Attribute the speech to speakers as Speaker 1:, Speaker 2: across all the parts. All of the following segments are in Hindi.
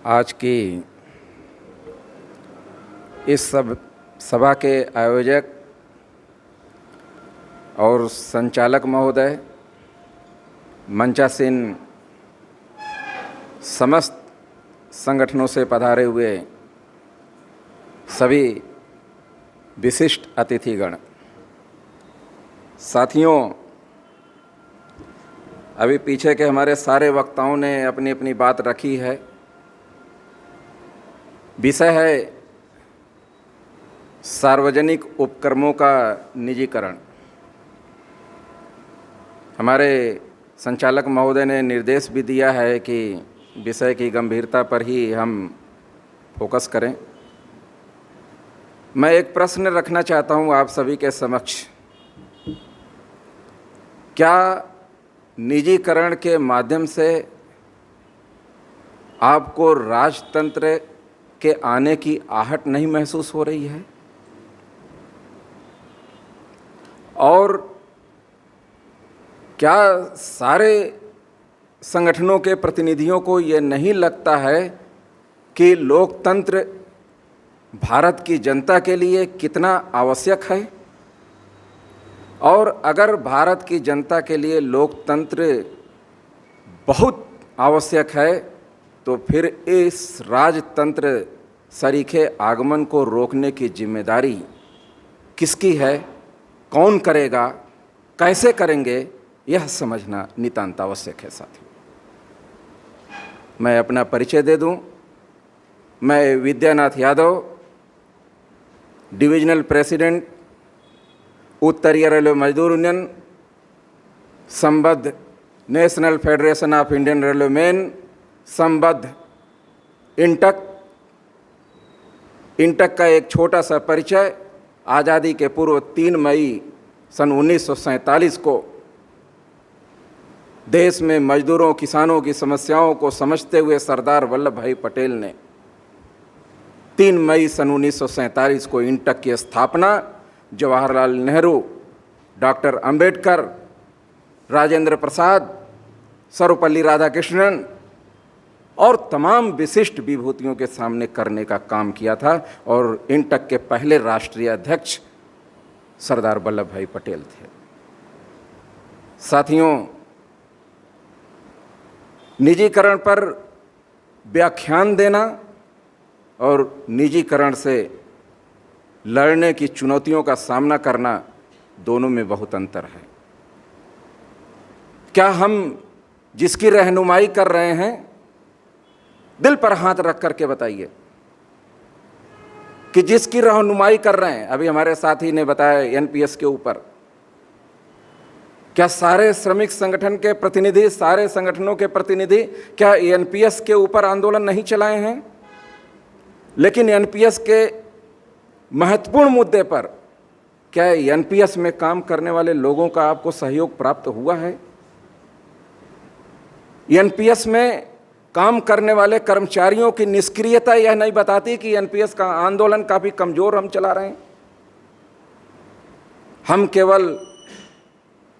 Speaker 1: आज की इस सभा के आयोजक और संचालक महोदय, मंचासीन समस्त संगठनों से पधारे हुए सभी विशिष्ट अतिथिगण, साथियों, अभी पीछे के हमारे सारे वक्ताओं ने अपनी अपनी बात रखी है। विषय है सार्वजनिक उपक्रमों का निजीकरण। हमारे संचालक महोदय ने निर्देश भी दिया है कि विषय की गंभीरता पर ही हम फोकस करें। मैं एक प्रश्न रखना चाहता हूं आप सभी के समक्ष। क्या निजीकरण के माध्यम से आपको राजतंत्र के आने की आहट नहीं महसूस हो रही है? और क्या सारे संगठनों के प्रतिनिधियों को ये नहीं लगता है कि लोकतंत्र भारत की जनता के लिए कितना आवश्यक है? और अगर भारत की जनता के लिए लोकतंत्र बहुत आवश्यक है तो फिर इस राजतंत्र सरीखे आगमन को रोकने की जिम्मेदारी किसकी है, कौन करेगा, कैसे करेंगे, यह समझना नितांत आवश्यक है। साथियों, मैं अपना परिचय दे दूं। मैं विद्यानाथ यादव, डिविजनल प्रेसिडेंट उत्तरीय रेलवे मजदूर यूनियन, संबद्ध national federation of Indian railway man, संबद्ध इंटक का एक छोटा सा परिचय। आज़ादी के पूर्व 3 मई सन 1947 को देश में मजदूरों किसानों की समस्याओं को समझते हुए सरदार वल्लभ भाई पटेल ने 3 मई सन 1947 को इंटक की स्थापना जवाहरलाल नेहरू, डॉक्टर अंबेडकर, राजेंद्र प्रसाद, सर्वपल्ली राधाकृष्णन और तमाम विशिष्ट विभूतियों के सामने करने का काम किया था। और इंटक के पहले राष्ट्रीय अध्यक्ष सरदार वल्लभ भाई पटेल थे। साथियों, निजीकरण पर व्याख्यान देना और निजीकरण से लड़ने की चुनौतियों का सामना करना, दोनों में बहुत अंतर है। क्या हम जिसकी रहनुमाई कर रहे हैं, दिल पर हाथ रख करके बताइए कि जिसकी रहनुमाई कर रहे हैं, अभी हमारे साथी ने बताया एनपीएस के ऊपर, क्या सारे श्रमिक संगठन के प्रतिनिधि, सारे संगठनों के प्रतिनिधि क्या एनपीएस के ऊपर आंदोलन नहीं चलाए हैं? लेकिन एनपीएस के महत्वपूर्ण मुद्दे पर क्या एनपीएस में काम करने वाले लोगों का आपको सहयोग प्राप्त हुआ है? एनपीएस में काम करने वाले कर्मचारियों की निष्क्रियता यह नहीं बताती कि एनपीएस का आंदोलन काफी कमजोर हम चला रहे हैं। हम केवल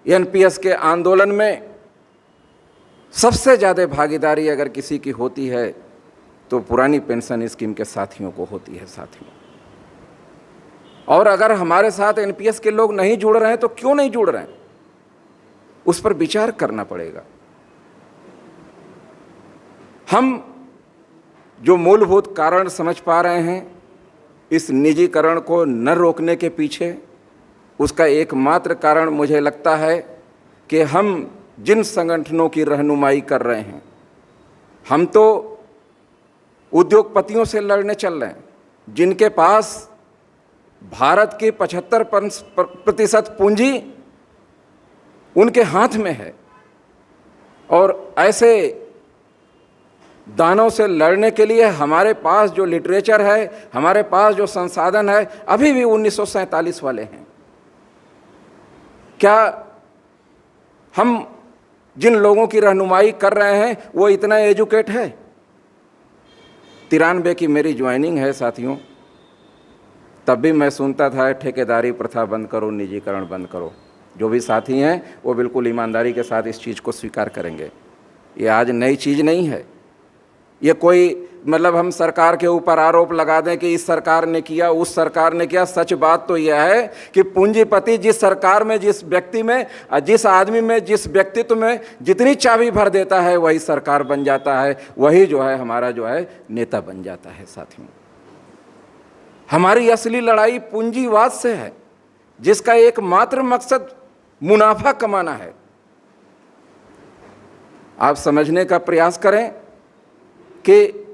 Speaker 1: एनपीएस के आंदोलन में सबसे ज़्यादा भागीदारी अगर किसी की होती है तो पुरानी पेंशन स्कीम के साथियों को होती है। साथियों, और अगर हमारे साथ एनपीएस के लोग नहीं जुड़ रहे हैं तो क्यों नहीं जुड़ रहे हैं, उस पर विचार करना पड़ेगा। हम जो मूलभूत कारण समझ पा रहे हैं इस निजीकरण को न रोकने के पीछे, उसका एकमात्र कारण मुझे लगता है कि हम जिन संगठनों की रहनुमाई कर रहे हैं, हम तो उद्योगपतियों से लड़ने चल रहे हैं जिनके पास भारत की 75% पूंजी उनके हाथ में है। और ऐसे दानों से लड़ने के लिए हमारे पास जो लिटरेचर है, हमारे पास जो संसाधन है, अभी भी 1947 वाले हैं। क्या हम जिन लोगों की रहनुमाई कर रहे हैं वो इतना एजुकेट है? 93 की मेरी ज्वाइनिंग है साथियों, तब भी मैं सुनता था ठेकेदारी प्रथा बंद करो, निजीकरण बंद करो। जो भी साथी हैं वो बिल्कुल ईमानदारी के साथ इस चीज़ को स्वीकार करेंगे। ये आज नई चीज़ नहीं है, ये कोई मतलब हम सरकार के ऊपर आरोप लगा दें कि इस सरकार ने किया, उस सरकार ने किया। सच बात तो यह है कि पूंजीपति जिस सरकार में, जिस व्यक्ति में, जिस आदमी में, जिस व्यक्तित्व में जितनी चाबी भर देता है वही सरकार बन जाता है, वही जो है हमारा जो है नेता बन जाता है। साथियों, हमारी असली लड़ाई पूंजीवाद से है, जिसका एकमात्र मकसद मुनाफा कमाना है। आप समझने का प्रयास करें कि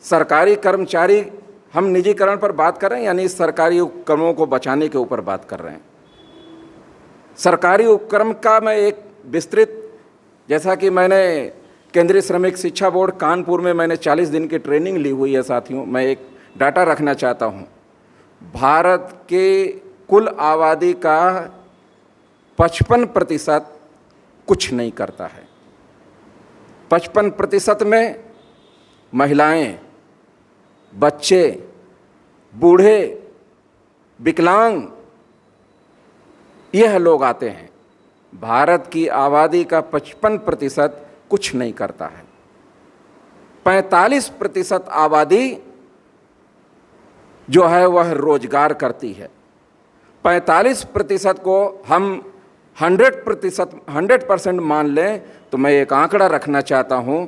Speaker 1: सरकारी कर्मचारी, हम निजीकरण पर बात कर रहे हैं, यानी सरकारी उपक्रमों को बचाने के ऊपर बात कर रहे हैं। सरकारी उपक्रम का मैं एक विस्तृत, जैसा कि मैंने केंद्रीय श्रमिक शिक्षा बोर्ड कानपुर में मैंने 40 दिन की ट्रेनिंग ली हुई है। साथियों, मैं एक डाटा रखना चाहता हूँ। भारत के कुल आबादी का 55% कुछ नहीं करता है। 55% में महिलाएं, बच्चे, बूढ़े, विकलांग, यह लोग आते हैं। भारत की आबादी का 55% कुछ नहीं करता है। 45% आबादी जो है वह रोजगार करती है। 45% को हम 100% मान लें तो मैं एक आंकड़ा रखना चाहता हूं,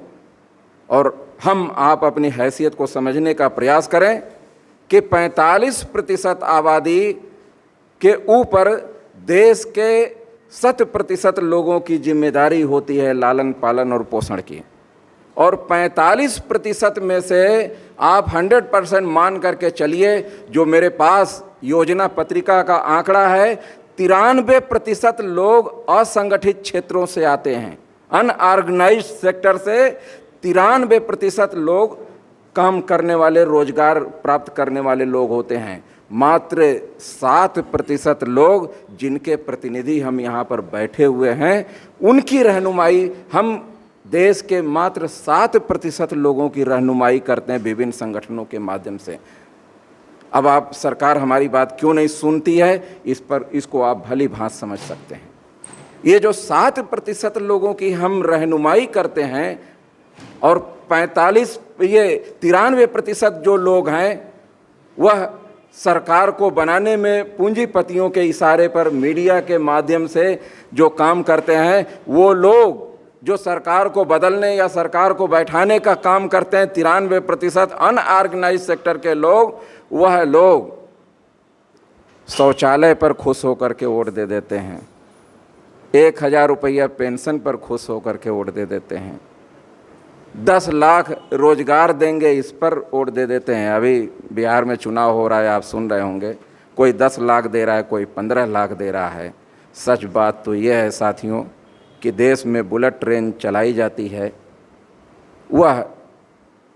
Speaker 1: और आप अपनी हैसियत को समझने का प्रयास करें कि 45% आबादी के ऊपर देश के 100% लोगों की जिम्मेदारी होती है लालन पालन और पोषण की, और 45% में से आप 100% मान करके चलिए। जो मेरे पास योजना पत्रिका का आंकड़ा है, 93% लोग असंगठित क्षेत्रों से आते हैं। अनऑर्गेनाइज्ड सेक्टर से 93% लोग काम करने वाले, रोजगार प्राप्त करने वाले लोग होते हैं। मात्र 7% लोग, जिनके प्रतिनिधि हम यहाँ पर बैठे हुए हैं, उनकी रहनुमाई हम देश के मात्र 7% लोगों की रहनुमाई करते हैं विभिन्न संगठनों के माध्यम से। अब आप, सरकार हमारी बात क्यों नहीं सुनती है, इसको आप भली भांति समझ सकते हैं। ये जो 7% लोगों की हम रहनुमाई करते हैं, और 93% जो लोग हैं वह सरकार को बनाने में पूंजीपतियों के इशारे पर मीडिया के माध्यम से जो काम करते हैं, वो लोग जो सरकार को बदलने या सरकार को बैठाने का काम करते हैं, 93% अनऑर्गेनाइज्ड सेक्टर के लोग, वह लोग शौचालय पर खुश होकर के वोट दे देते हैं, 1000 रुपया पेंशन पर खुश होकर के वोट दे देते हैं, 10 लाख रोजगार देंगे इस पर वोट दे देते हैं। अभी बिहार में चुनाव हो रहा है, आप सुन रहे होंगे, कोई 10 लाख दे रहा है, कोई 15 लाख दे रहा है। सच बात तो यह है साथियों कि देश में बुलेट ट्रेन चलाई जाती है, वह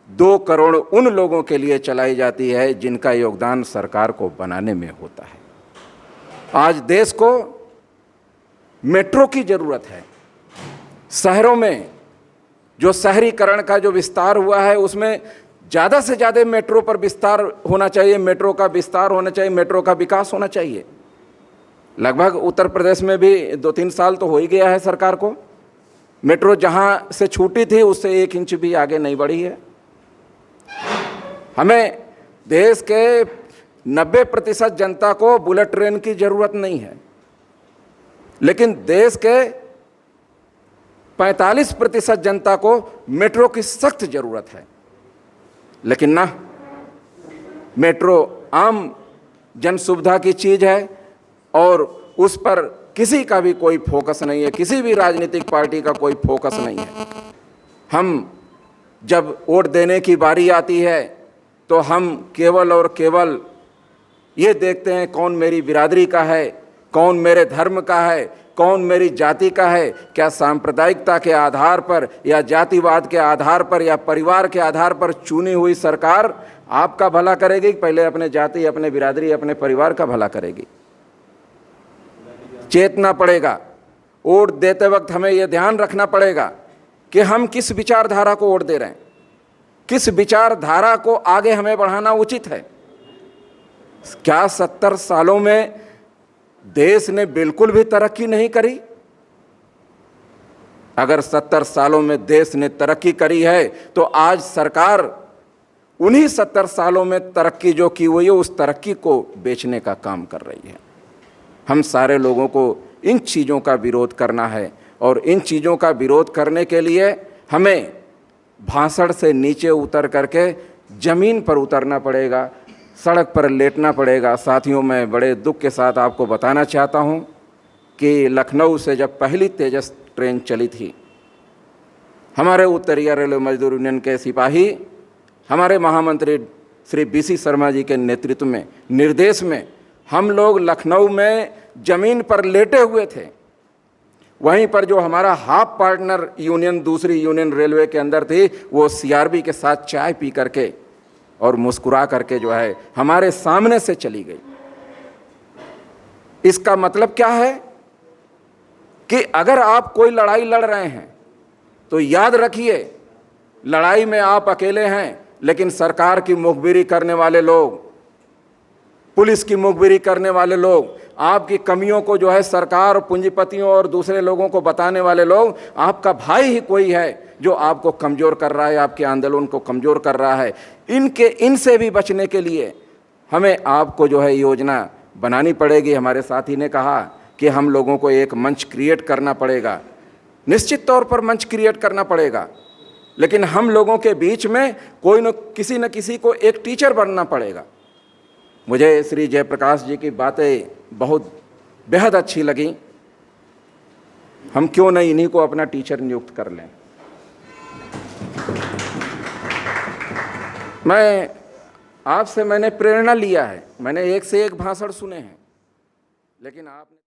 Speaker 1: 2 करोड़ उन लोगों के लिए चलाई जाती है जिनका योगदान सरकार को बनाने में होता है। आज देश को मेट्रो की ज़रूरत है। शहरों में जो शहरीकरण का जो विस्तार हुआ है, उसमें ज़्यादा से ज़्यादा मेट्रो पर विस्तार होना चाहिए, मेट्रो का विस्तार होना चाहिए, मेट्रो का विकास होना चाहिए। लगभग उत्तर प्रदेश में भी 2-3 साल तो हो ही गया है सरकार को। मेट्रो जहाँ से छूटी थी उससे 1 इंच भी आगे नहीं बढ़ी है। हमें देश के 90% जनता को बुलेट ट्रेन की ज़रूरत नहीं है, लेकिन देश के 45% जनता को मेट्रो की सख्त ज़रूरत है। लेकिन ना, मेट्रो आम जन सुविधा की चीज़ है और उस पर किसी का भी कोई फोकस नहीं है, किसी भी राजनीतिक पार्टी का कोई फोकस नहीं है। हम जब वोट देने की बारी आती है तो हम केवल और केवल ये देखते हैं कौन मेरी बिरादरी का है, कौन मेरे धर्म का है, कौन मेरी जाति का है। क्या सांप्रदायिकता के आधार पर या जातिवाद के आधार पर या परिवार के आधार पर चुनी हुई सरकार आपका भला करेगी? पहले अपने जाति, अपने बिरादरी, अपने परिवार का भला करेगी। चेतना पड़ेगा। वोट देते वक्त हमें यह ध्यान रखना पड़ेगा कि हम किस विचारधारा को वोट दे रहे हैं, किस विचारधारा को आगे हमें बढ़ाना उचित है। क्या 70 सालों में देश ने बिल्कुल भी तरक्की नहीं करी? अगर 70 सालों में देश ने तरक्की करी है तो आज सरकार उन्हीं 70 सालों में तरक्की जो की हुई है उस तरक्की को बेचने का काम कर रही है। हम सारे लोगों को इन चीज़ों का विरोध करना है और इन चीज़ों का विरोध करने के लिए हमें भाषण से नीचे उतर करके ज़मीन पर उतरना पड़ेगा, सड़क पर लेटना पड़ेगा। साथियों, मैं बड़े दुख के साथ आपको बताना चाहता हूं कि लखनऊ से जब पहली तेजस ट्रेन चली थी, हमारे उत्तरीय रेलवे मजदूर यूनियन के सिपाही हमारे महामंत्री श्री BC शर्मा जी के नेतृत्व में, निर्देश में हम लोग लखनऊ में ज़मीन पर लेटे हुए थे। वहीं पर जो हमारा हाफ पार्टनर यूनियन दूसरी यूनियन रेलवे के अंदर थी, वो CRB के साथ चाय पी करके और मुस्कुरा करके जो है हमारे सामने से चली गई। इसका मतलब क्या है कि अगर आप कोई लड़ाई लड़ रहे हैं तो याद रखिए, लड़ाई में आप अकेले हैं, लेकिन सरकार की मुखबिरी करने वाले लोग, पुलिस की मुखबिरी करने वाले लोग, आपकी कमियों को जो है सरकार, पूंजीपतियों और दूसरे लोगों को बताने वाले लोग, आपका भाई ही कोई है जो आपको कमज़ोर कर रहा है, आपके आंदोलन को कमज़ोर कर रहा है। इनसे भी बचने के लिए हमें आपको जो है योजना बनानी पड़ेगी। हमारे साथी ने कहा कि हम लोगों को एक मंच क्रिएट करना पड़ेगा। निश्चित तौर पर मंच क्रिएट करना पड़ेगा, लेकिन हम लोगों के बीच में कोई न किसी को एक टीचर बनना पड़ेगा। मुझे श्री जयप्रकाश जी की बातें बहुत बेहद अच्छी लगी। हम क्यों नहीं इन्हीं को अपना टीचर नियुक्त कर लें। मैंने प्रेरणा लिया है, मैंने एक से एक भाषण सुने हैं, लेकिन आपने